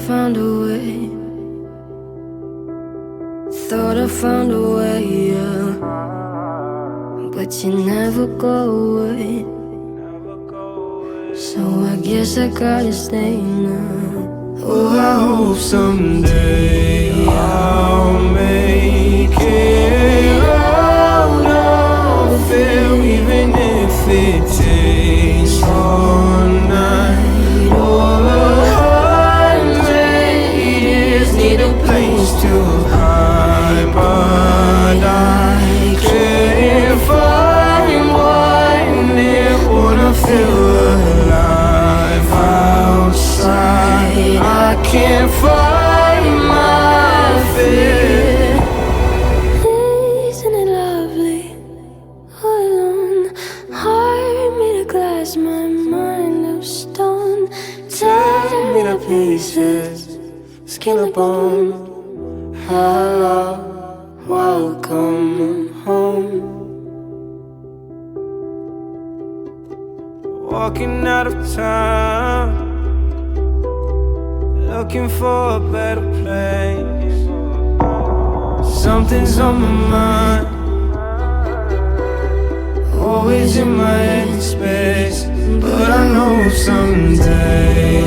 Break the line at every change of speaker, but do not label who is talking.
found a way. Thought I found a way, yeah. But you never go away. So I guess I gotta stay now. Oh, I hope someday I'll make it out of it, even if it takes all night or 100 years. Need a place to hide, but I couldn't find one. It wanna feel alive outside. I can't find my fear. Isn't it lovely? All alone, heart made of glass, my mind of stone. Tear me to pieces, skin and bone. Hello, welcome home. Walking out of town, looking for a better place. Something's on my mind, always in my head space. But I know someday